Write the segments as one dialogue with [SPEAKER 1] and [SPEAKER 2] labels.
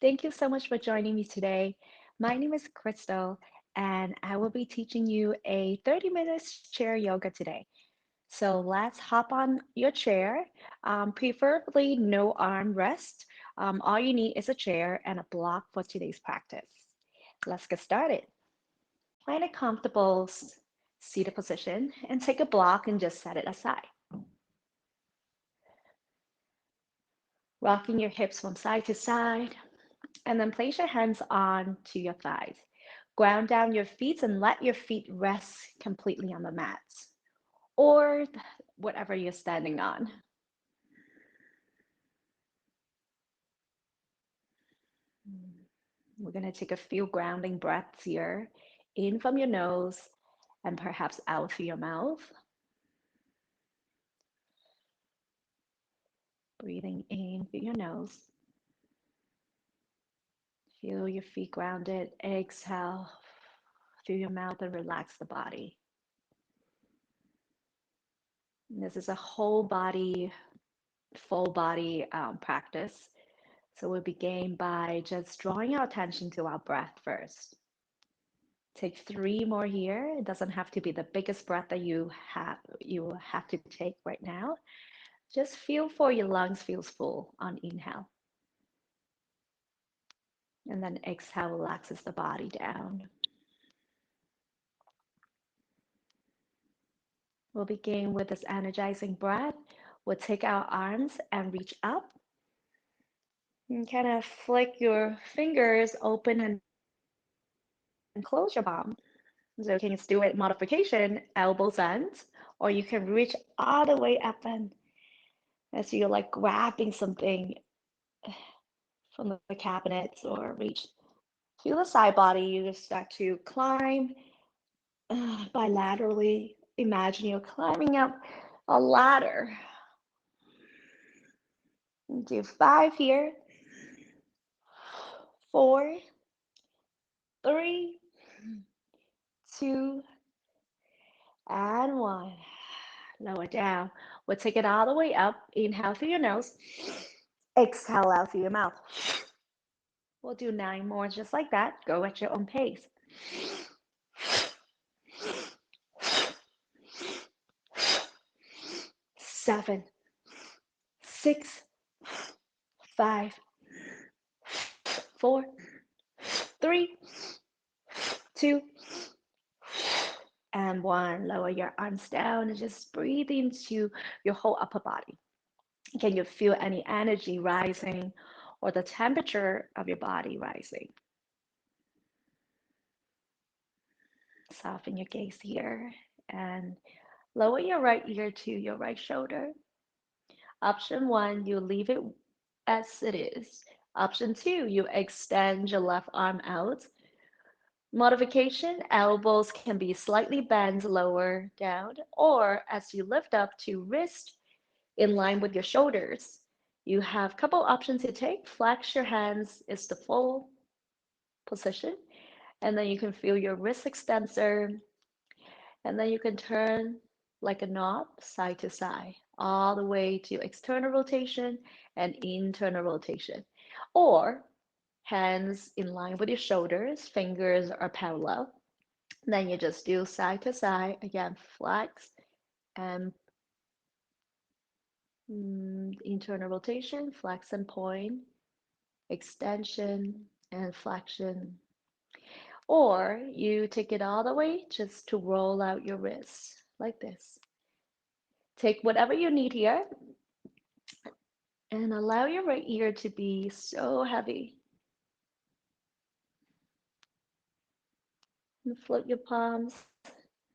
[SPEAKER 1] Thank you so much for joining me today. My name is Crystal, and I will be teaching you a 30 minutes chair yoga today. So let's hop on your chair, preferably no arm rest. All you need is a chair and a block for today's practice. Let's get started. Find a comfortable seated position and take a block and just set it aside. Rocking your hips from side to side, and then place your hands on to your thighs. Ground down your feet and let your feet rest completely on the mat or whatever you're standing on. We're going to take a few grounding breaths here, in from your nose and perhaps out through your mouth. Breathing in through your nose. Feel your feet grounded. Exhale through your mouth and relax the body. And this is a whole body, full body practice. So we'll begin by just drawing our attention to our breath first. Take 3 more here. It doesn't have to be the biggest breath that you have to take right now. Just feel for your lungs feels full on inhale. And then exhale relaxes the body down. We'll begin with this energizing breath. We'll take our arms and reach up. And kind of flick your fingers open and close your palm. So you can do it modification, elbows bent, or you can reach all the way up and as you're like grabbing something from the cabinets or reach. Feel the side body, you just start to climb bilaterally. Imagine you're climbing up a ladder. Do 5 here, 4, 3, 2, and 1. Lower down. We'll take it all the way up. Inhale through your nose. Exhale out through your mouth. We'll do 9 more just like that. Go at your own pace. 7, 6, 5, 4, 3, 2, and 1. Lower your arms down and just breathe into your whole upper body. Can you feel any energy rising or the temperature of your body rising? Soften your gaze here and lower your right ear to your right shoulder. Option 1, you leave it as it is. Option 2, you extend your left arm out. Modification, elbows can be slightly bent lower down, or as you lift up to wrist in line with your shoulders. You have a couple options to take. Flex your hands is the full position, and then you can feel your wrist extensor, and then you can turn like a knob side to side, all the way to external rotation and internal rotation. Or hands in line with your shoulders, fingers are parallel. Then you just do side to side, again, flex and internal rotation, flex and point, extension and flexion. Or you take it all the way just to roll out your wrists like this. Take whatever you need here and allow your right ear to be so heavy. And float your palms,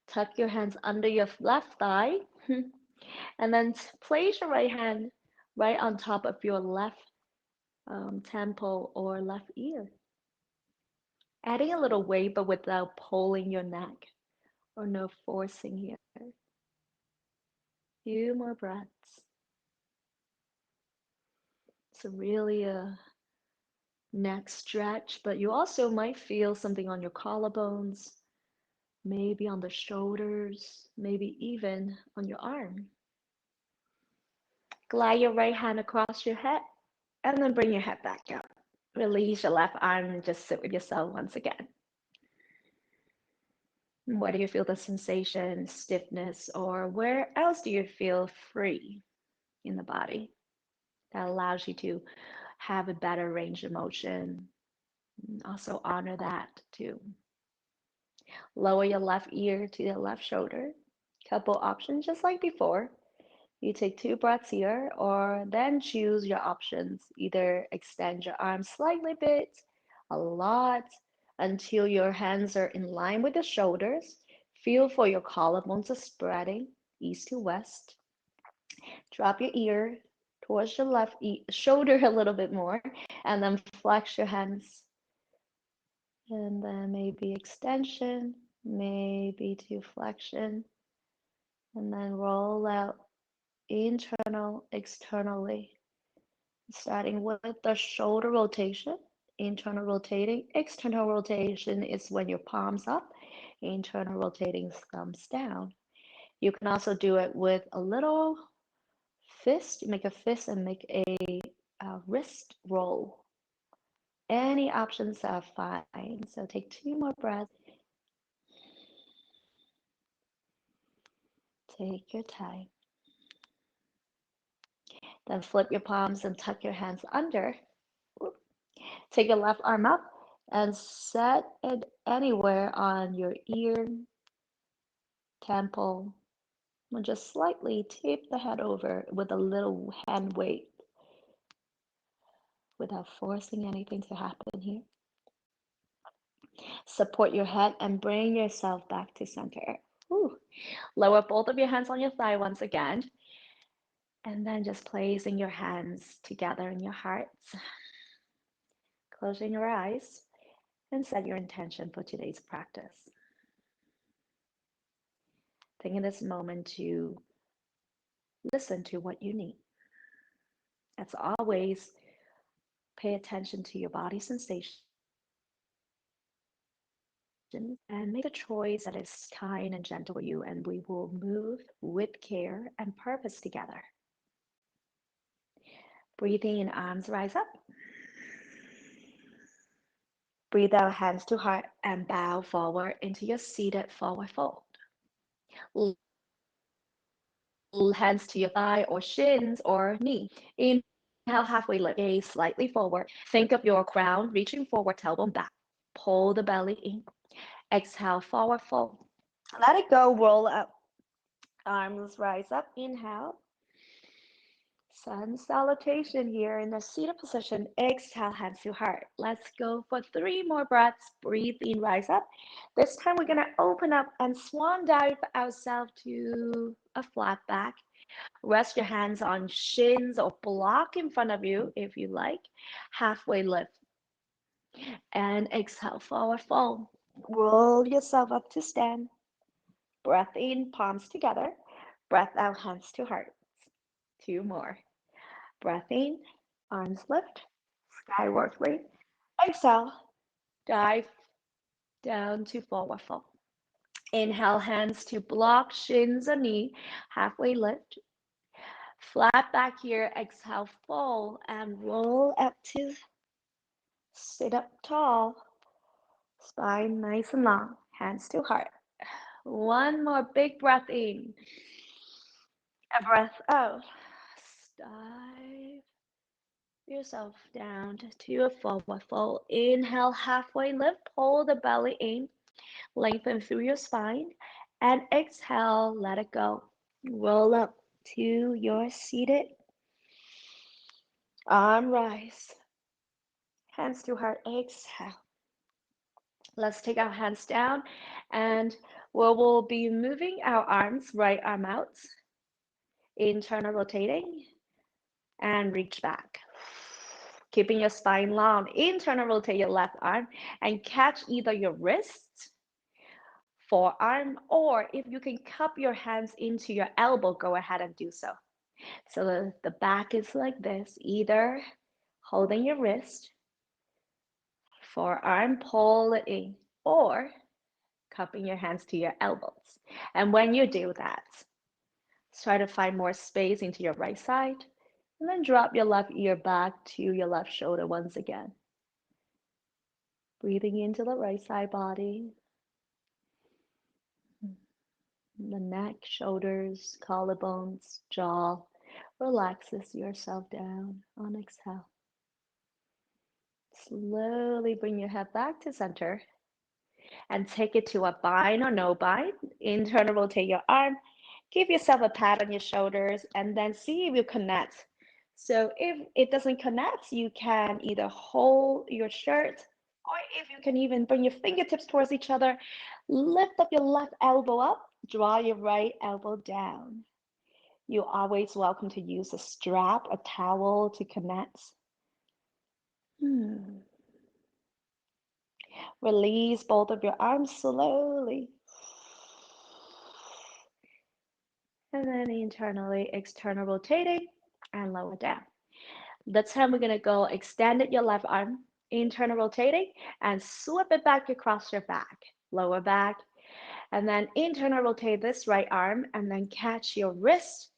[SPEAKER 1] tuck your hands under your left thigh, and then place your right hand right on top of your left temple or left ear. Adding a little weight, but without pulling your neck or no forcing here. Few more breaths. It's really a neck stretch, but you also might feel something on your collarbones, maybe on the shoulders, maybe even on your arm. Glide your right hand across your head and then bring your head back up. Release your left arm and just sit with yourself once again. Where do you feel the sensation, stiffness, or where else do you feel free in the body that allows you to have a better range of motion? Also honor that too. Lower your left ear to the left shoulder. Couple options just like before. You take 2 breaths here, or then choose your options. Either extend your arms slightly bit, a lot, until your hands are in line with the shoulders. Feel for your collarbones are spreading east to west. Drop your ear towards your left shoulder a little bit more, and then flex your hands. And then maybe extension, maybe to flexion, and then roll out internal, externally, starting with the shoulder rotation. Internal rotating, external rotation is when your palms up, internal rotating thumbs down. You can also do it with a little fist. Make a fist and make a wrist roll. Any options are fine. So take 2 more breaths. Take your time. Then flip your palms and tuck your hands under. Take your left arm up and set it anywhere on your ear, temple, and just slightly tip the head over with a little hand weight without forcing anything to happen here. Support your head and bring yourself back to center. Ooh. Lower both of your hands on your thigh once again. And then just placing your hands together in your hearts. Closing your eyes and set your intention for today's practice. Taking this moment to listen to what you need. As always, pay attention to your body sensations and make a choice that is kind and gentle for you, and we will move with care and purpose together. Breathing in, arms rise up. Breathe out, hands to heart, and bow forward into your seated forward fold. Hands to your thigh or shins or knee. Inhale, halfway lift, gaze slightly forward. Think of your crown reaching forward, tailbone back. Pull the belly in. Exhale, forward fold. Let it go, roll up. Arms rise up, inhale. Sun salutation here in the seated position. Exhale, hands to heart. Let's go for 3 more breaths. Breathe in, rise up. This time we're gonna open up and swan dive ourselves to a flat back. Rest your hands on shins or block in front of you if you like. Halfway lift. And exhale, forward fold. Roll yourself up to stand. Breath in, palms together. Breath out, hands to heart. 2 more. Breath in, arms lift, skyward lift. Exhale, dive down to forward fold. Inhale, hands to block, shins or knee, halfway lift. Flat back here, exhale, fold and roll up to sit up tall. Spine nice and long, hands to heart. 1 more big breath in. A breath out. Dive yourself down to a forward fold. Inhale, halfway lift, pull the belly in, lengthen through your spine, and exhale, let it go. Roll up to your seated arm rise. Hands to heart, exhale. Let's take our hands down and we'll be moving our arms, right arm out, internal rotating, and reach back. Keeping your spine long, internal rotate your left arm and catch either your wrist, forearm, or if you can cup your hands into your elbow, go ahead and do so. So the back is like this, either holding your wrist, forearm, pull it in, or cupping your hands to your elbows. And when you do that, try to find more space into your right side, and then drop your left ear back to your left shoulder once again. Breathing into the right side body, the neck, shoulders, collarbones, jaw. Relaxes yourself down on exhale. Slowly bring your head back to center and take it to a bind or no bind. Internal rotate your arm. Give yourself a pat on your shoulders and then see if you connect. So if it doesn't connect, you can either hold your shirt or if you can even bring your fingertips towards each other, lift up your left elbow up, draw your right elbow down. You're always welcome to use a strap, a towel to connect. Release both of your arms slowly. And then internally, external rotating and lower down. This time we're going to go extended your left arm, internal rotating, and slip it back across your back, lower back. And then internal rotate this right arm and then catch your wrist.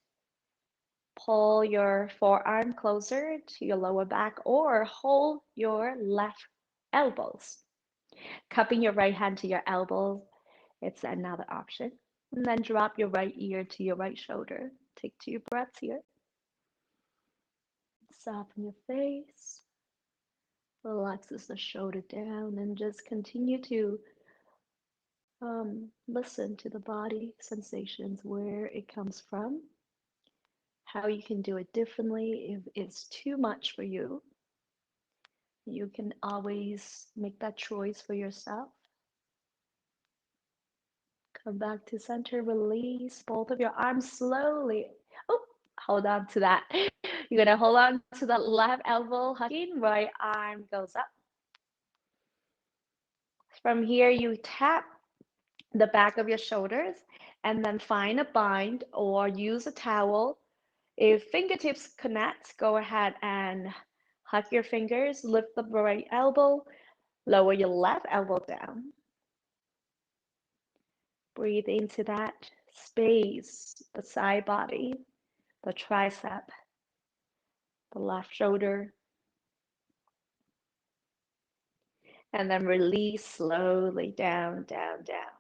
[SPEAKER 1] Pull your forearm closer to your lower back or hold your left elbows. Cupping your right hand to your elbows, it's another option. And then drop your right ear to your right shoulder. Take 2 breaths here. Soften your face. Relaxes the shoulder down and just continue to listen to the body sensations, where it comes from, how you can do it differently. If it's too much for you, you can always make that choice for yourself. Come back to center, release both of your arms slowly. Oh, hold on to that. You're gonna hold on to the left elbow, hugging, right arm goes up. From here, you tap the back of your shoulders and then find a bind or use a towel. If fingertips connect, go ahead and hug your fingers, lift the right elbow, lower your left elbow down. Breathe into that space, the side body, the tricep, the left shoulder. And then release slowly down, down, down.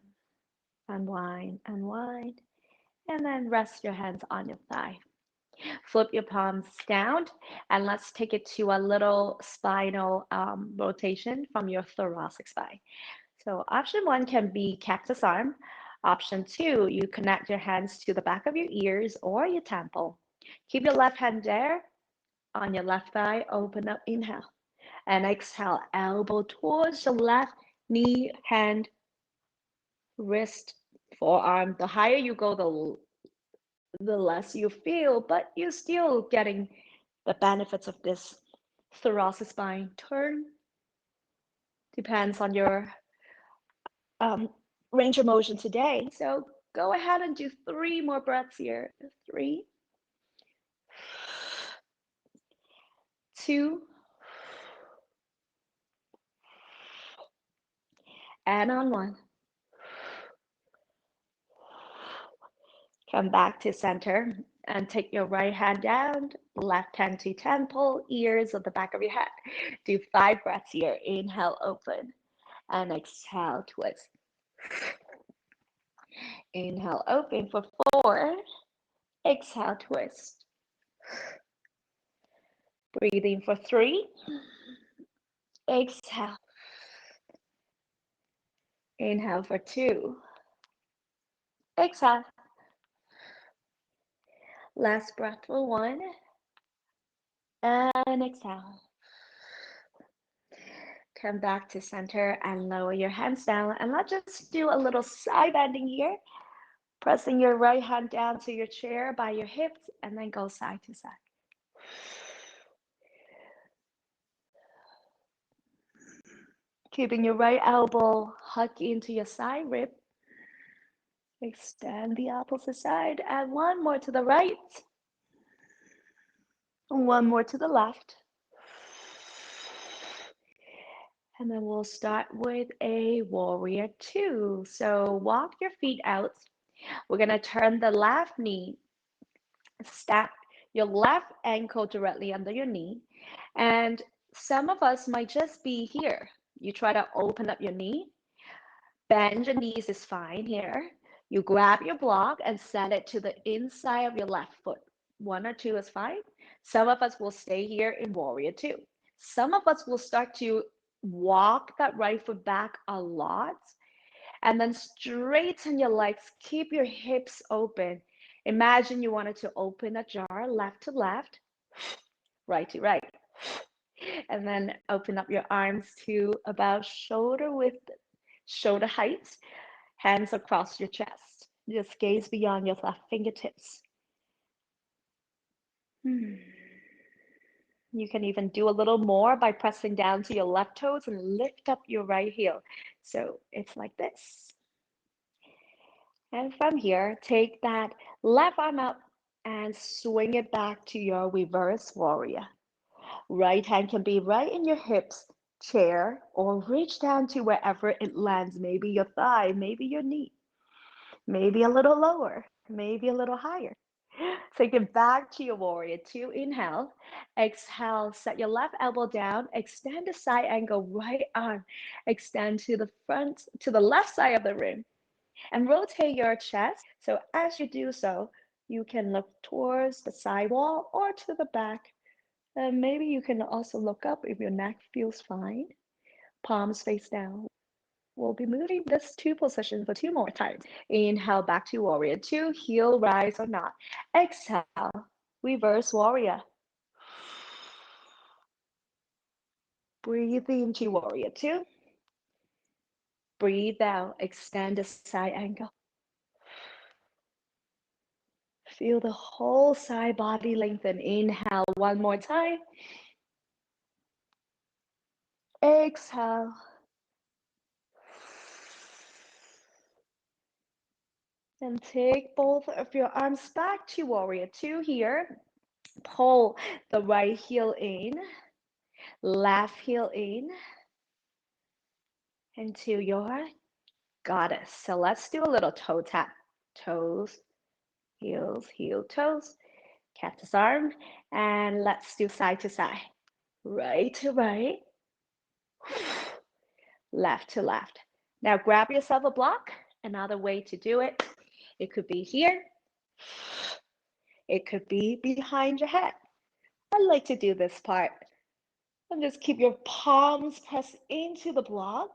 [SPEAKER 1] Unwind, unwind. And then rest your hands on your thigh. Flip your palms down and let's take it to a little spinal rotation from your thoracic spine. So option 1 can be cactus arm. Option 2, you connect your hands to the back of your ears or your temple. Keep your left hand there on your left thigh. Open up, inhale. And exhale, elbow towards the left, knee, hand, wrist, forearm. The higher you go, the less you feel, but you're still getting the benefits of this thoracic spine turn. Depends on your range of motion today. So go ahead and do 3 more breaths here. 3, 2, and on 1. Come back to center and take your right hand down, left hand to temple, ears at the back of your head. Do 5 breaths here. Inhale, open, and exhale, twist. Inhale, open for 4. Exhale, twist. Breathing for 3. Exhale. Inhale for 2. Exhale. Last breath for 1. And exhale. Come back to center and lower your hands down. And let's just do a little side bending here. Pressing your right hand down to your chair by your hips and then go side to side. Keeping your right elbow hug into your side rib. Extend the opposite side. Add 1 more to the right. 1 more to the left. And then we'll start with a warrior 2. So walk your feet out. We're going to turn the left knee, stack your left ankle directly under your knee. And some of us might just be here. You try to open up your knee. Bend your knees is fine here. You grab your block and set it to the inside of your left foot. One or two is fine. Some of us will stay here in warrior two. Some of us will start to walk that right foot back a lot and then straighten your legs. Keep your hips open. Imagine you wanted to open a jar left to left, right to right. And then open up your arms to about shoulder width, shoulder height, hands across your chest. Just gaze beyond your left fingertips. You can even do a little more by pressing down to your left toes and lift up your right heel. So it's like this. And from here, take that left arm up and swing it back to your reverse warrior. Right hand can be right in your hips, chair, or reach down to wherever it lands. Maybe your thigh, maybe your knee, maybe a little lower, maybe a little higher. Take it back to your warrior two. Inhale. Exhale. Set your left elbow down. Extend the side angle. Right arm. Extend to the front, to the left side of the room. And rotate your chest. So as you do so, you can look towards the side wall or to the back. And maybe you can also look up if your neck feels fine. Palms face down. We'll be moving this two position for two more times. Inhale back to warrior two, heel rise or not. Exhale, reverse warrior. Breathe into warrior two. Breathe out, extend the side angle. Feel the whole side body lengthen. Inhale one more time. Exhale. And take both of your arms back to warrior two here. Pull the right heel in, left heel in, into your goddess. So let's do a little toe tap. Toes, heels, heel, toes. Cactus arm. And let's do side to side. Right to right. Left to left. Now grab yourself a block. Another way to do it. It could be here. It could be behind your head. I like to do this part. And just keep your palms pressed into the block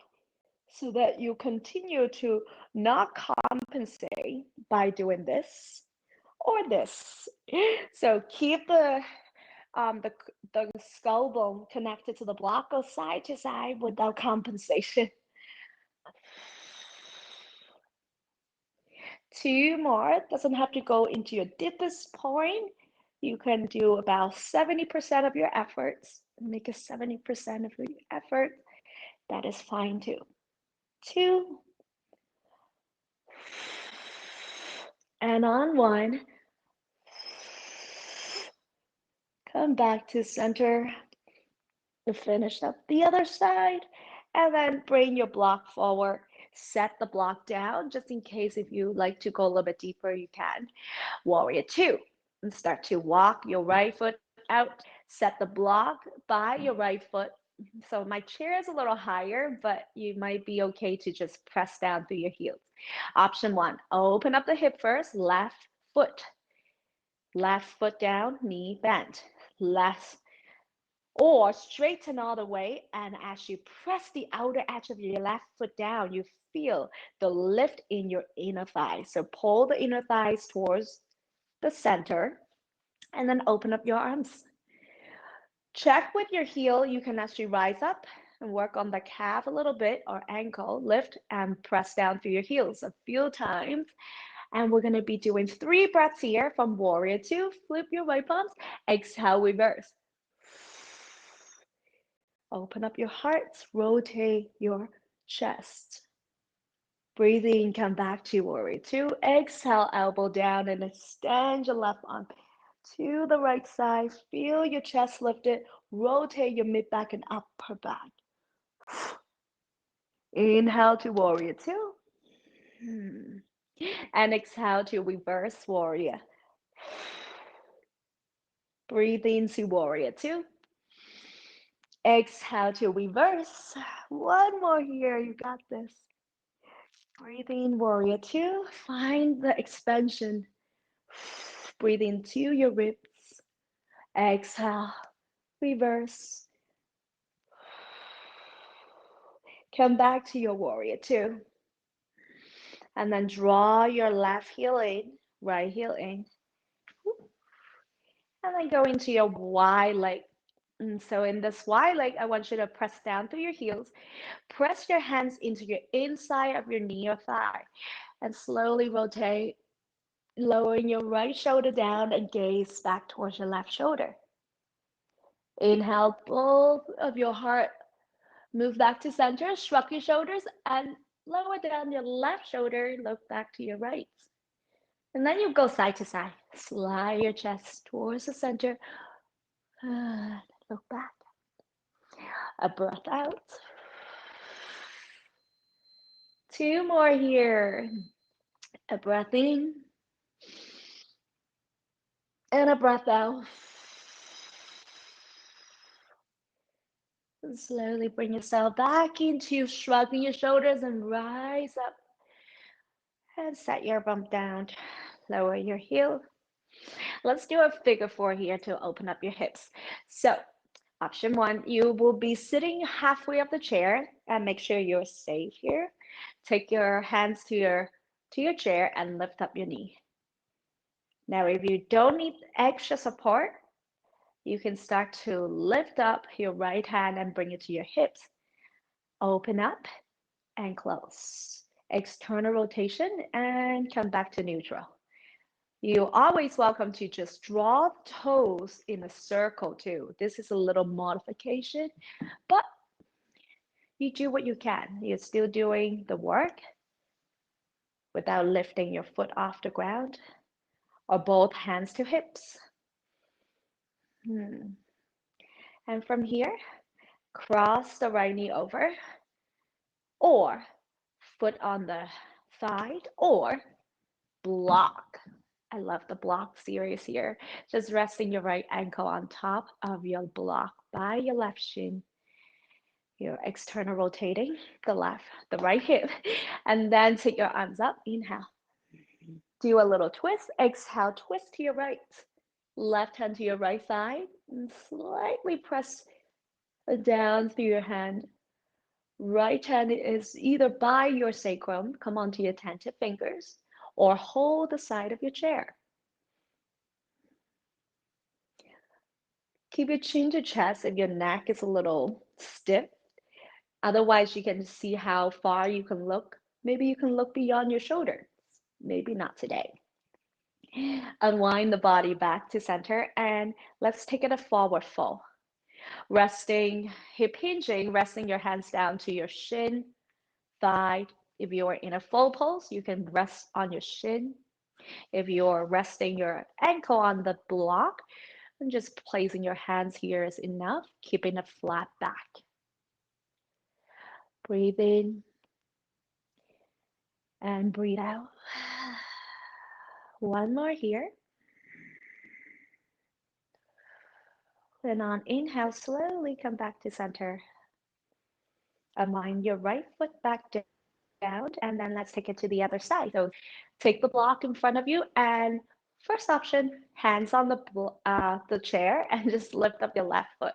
[SPEAKER 1] so that you continue to not compensate by doing this or this. So keep the the skull bone connected to the block, go side to side without compensation. Two more. Doesn't have to go into your deepest point. You can do about 70% of your efforts. Make it 70% of your effort. That is fine too. Two. And on one. Come back to center. You finish up the other side. And then bring your block forward. Set the block down just in case if you like to go a little bit deeper, you can. Warrior two. And start to walk your right foot out. Set the block by your right foot. So my chair is a little higher, but you might be okay to just press down through your heels. Option one, open up the hip first, left foot. Left foot down, knee bent. Left or straighten all the way. And as you press the outer edge of your left foot down, you feel the lift in your inner thigh. So pull the inner thighs towards the center and then open up your arms. Check with your heel. You can actually rise up and work on the calf a little bit or ankle. Lift and press down through your heels a few times. And we're going to be doing 3 breaths here from warrior two. Flip your right palms. Exhale, reverse. Open up your heart. Rotate your chest. Breathe in, come back to warrior two. Exhale, elbow down and extend your left arm to the right side. Feel your chest lifted. Rotate your mid back and upper back. Inhale to warrior two. And exhale to reverse warrior. Breathe into warrior two. Exhale to reverse. One more here. You got this. Breathe in, warrior two. Find the expansion. Breathe into your ribs. Exhale, reverse. Come back to your warrior two. And then draw your left heel in, right heel in. And then go into your wide leg. And so in this wide leg, I want you to press down through your heels. Press your hands into your inside of your knee or thigh. And slowly rotate, lowering your right shoulder down and gaze back towards your left shoulder. Inhale, both of your heart move back to center, shrug your shoulders, and lower down your left shoulder, look back to your right. And then you go side to side. Slide your chest towards the center. Look back. A breath out. Two more here. A breath in. And a breath out. And slowly bring yourself back into shrugging your shoulders and rise up. And set your bum down. Lower your heel. Let's do a figure four here to open up your hips. So option one, you will be sitting halfway up the chair and make sure you're safe here. Take your hands to your chair and lift up your knee. Now, if you don't need extra support, you can start to lift up your right hand and bring it to your hips. Open up and close. External rotation and come back to neutral. You're always welcome to just draw toes in a circle too. This is a little modification, but you do what you can. You're still doing the work without lifting your foot off the ground or both hands to hips. And from here, cross the right knee over or foot on the side or block. I love the block series here. Just resting your right ankle on top of your block by your left shin. You're external rotating the right hip, and then take your arms up. Inhale. Do a little twist. Exhale, twist to your right. Left hand to your right side, and slightly press down through your hand. Right hand is either by your sacrum, come onto your tentative fingers, or hold the side of your chair. Keep your chin to chest if your neck is a little stiff. Otherwise, you can see how far you can look. Maybe you can look beyond your shoulders. Maybe not today. Unwind the body back to center and let's take it a forward fold. Resting, hip hinging, resting your hands down to your shin, thigh. If you are in a fold pose, you can rest on your shin. If you're resting your ankle on the block, and just placing your hands here is enough, keeping a flat back. Breathe in and breathe out. One more here. Then on inhale, slowly come back to center. Align your right foot back down, and then let's take it to the other side. So take the block in front of you, and first option, hands on the chair, and just lift up your left foot.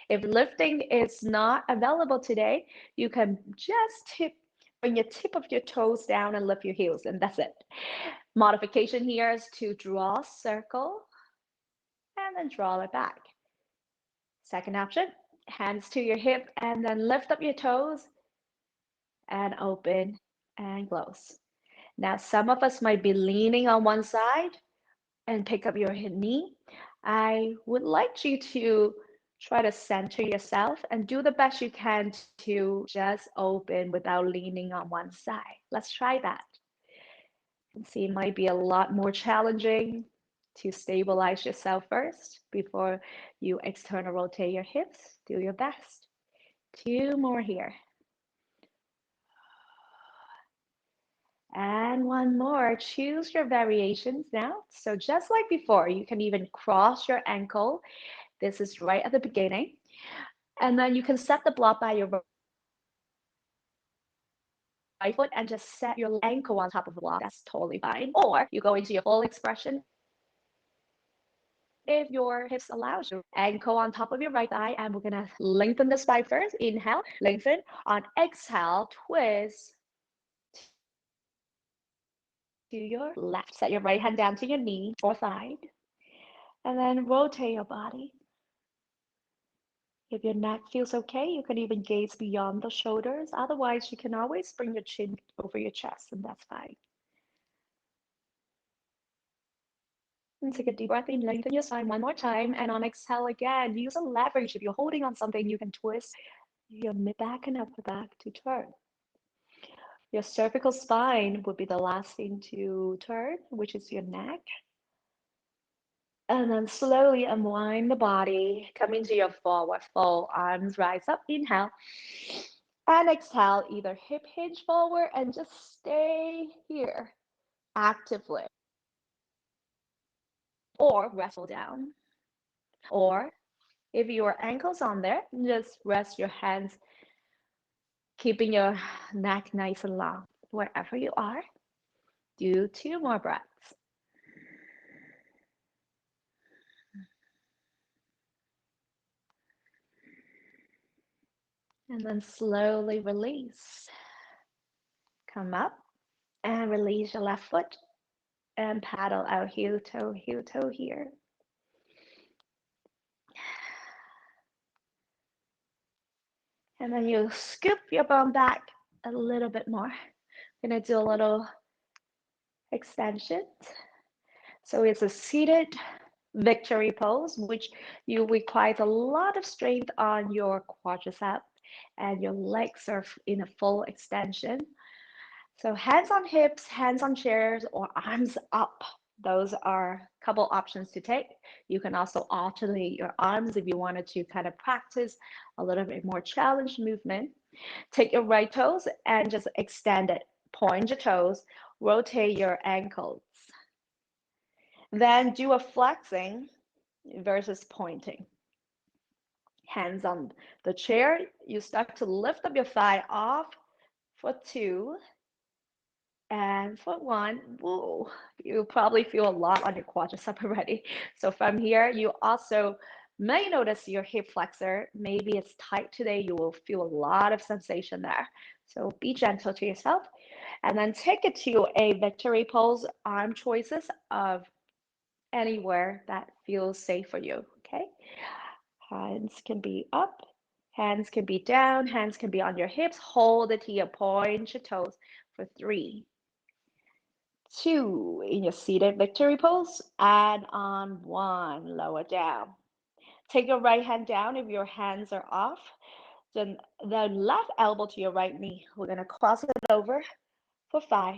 [SPEAKER 1] If lifting is not available today, you can just bring your tip of your toes down and lift your heels, and that's it. Modification here is to draw a circle and then draw it back. Second option, hands to your hip and then lift up your toes and open and close. Now, some of us might be leaning on one side and pick up your knee. I would like you to try to center yourself and do the best you can to just open without leaning on one side. Let's try that. You can see it might be a lot more challenging to stabilize yourself first before you external rotate your hips. Do your best. Two more here. And one more. Choose your variations now. So just like before, you can even cross your ankle. This is right at the beginning. And then you can set the block by your right foot and just set your ankle on top of the block. That's totally fine. Or you go into your full expression if your hips allows you. Ankle on top of your right thigh, and we're gonna lengthen the spine first. Inhale, lengthen. On exhale, twist to your left. Set your right hand down to your knee or thigh, and then rotate your body. If your neck feels okay, you can even gaze beyond the shoulders. Otherwise, you can always bring your chin over your chest, and that's fine. And take a deep breath in, lengthen your spine one more time, and on exhale again, use a leverage. If you're holding on something, you can twist your mid back and upper back to turn. Your cervical spine would be the last thing to turn, which is your neck. And then slowly unwind the body, come into your forward fold, arms rise up, inhale. And exhale, either hip hinge forward and just stay here actively, or wrestle down. Or if your ankle's on there, just rest your hands, keeping your neck nice and long. Wherever you are, do 2 more breaths. And then slowly release. Come up and release your left foot and paddle out heel toe here. And then you scoop your bum back a little bit more. I'm gonna do a little extension. So it's a seated victory pose, which you require a lot of strength on your quadriceps and your legs are in a full extension. So hands on hips, hands on chairs, or arms up. Those are a couple options to take. You can also alternate your arms if you wanted to kind of practice a little bit more challenge movement. Take your right toes and just extend it. Point your toes, rotate your ankles. Then do a flexing versus pointing. Hands on the chair. You start to lift up your thigh off for 2. And for 1, woo, you probably feel a lot on your quadricep already. So from here, you also may notice your hip flexor. Maybe it's tight today. You will feel a lot of sensation there. So be gentle to yourself. And then take it to a victory pose, arm choices of anywhere that feels safe for you, okay? Hands can be up, hands can be down, hands can be on your hips. Hold it here, point your toes for 3, 2, in your seated victory pose, and on 1, lower down. Take your right hand down if your hands are off. Then the left elbow to your right knee. We're gonna cross it over for 5,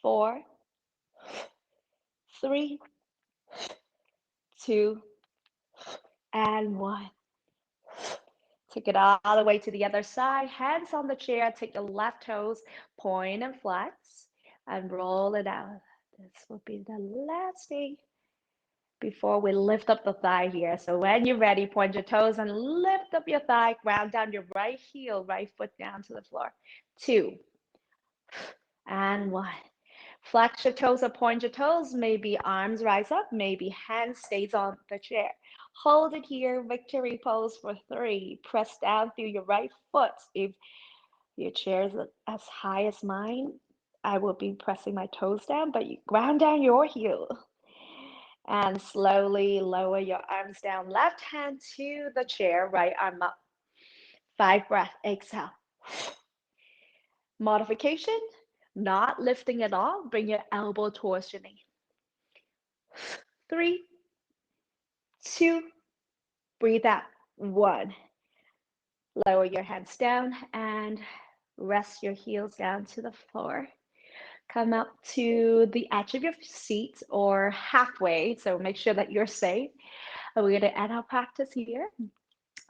[SPEAKER 1] 4, 3, 2, and 1. Take it all the way to the other side. Hands on the chair. Take your left toes, point and flex, and roll it out. This will be the last thing before we lift up the thigh here. So when you're ready, point your toes and lift up your thigh. Ground down your right heel, right foot down to the floor. 2, and 1. Flex your toes or point your toes. Maybe arms rise up. Maybe hands stays on the chair. Hold it here, victory pose for 3. Press down through your right foot. If your chair is as high as mine, I will be pressing my toes down, but you ground down your heel. And slowly lower your arms down. Left hand to the chair, right arm up. 5 breaths, exhale. Modification, not lifting at all. Bring your elbow towards your knee. 3, 2, breathe out. 1. Lower your hands down and rest your heels down to the floor. Come up to the edge of your seat or halfway, so make sure that you're safe. And we're going to end our practice here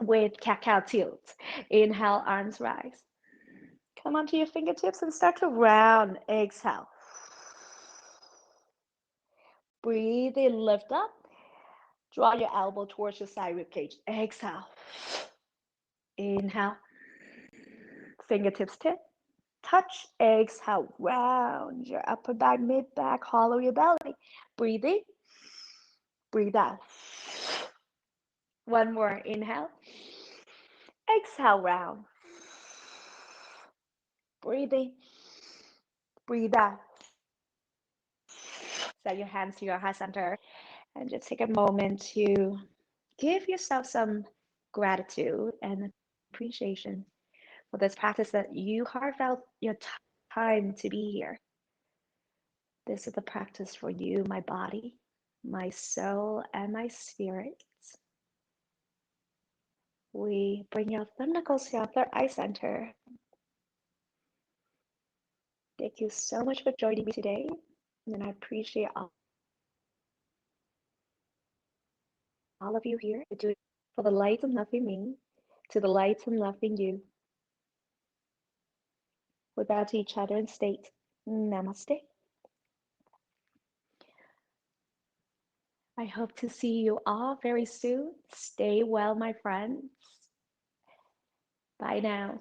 [SPEAKER 1] with cat-cow tilt. Inhale, arms rise. Come onto your fingertips and start to round. Exhale. Breathe in, lift up. Draw your elbow towards your side rib cage. Exhale. Inhale. Fingertips tip. Touch. Exhale. Round your upper back, mid back. Hollow your belly. Breathe in. Breathe out. One more. Inhale. Exhale. Round. Breathe in. Breathe out. Set your hands to your heart center and just take a moment to give yourself some gratitude and appreciation for this practice that you carved out your time to be here. This is the practice for you, my body, my soul, and my spirit. We bring your thumb knuckles to your third eye center. Thank you so much for joining me today, and I appreciate all of you here to do it for the light and loving me, to the light and loving you. We bow to each other and state Namaste. I hope to see you all very soon. Stay well, my friends. Bye now.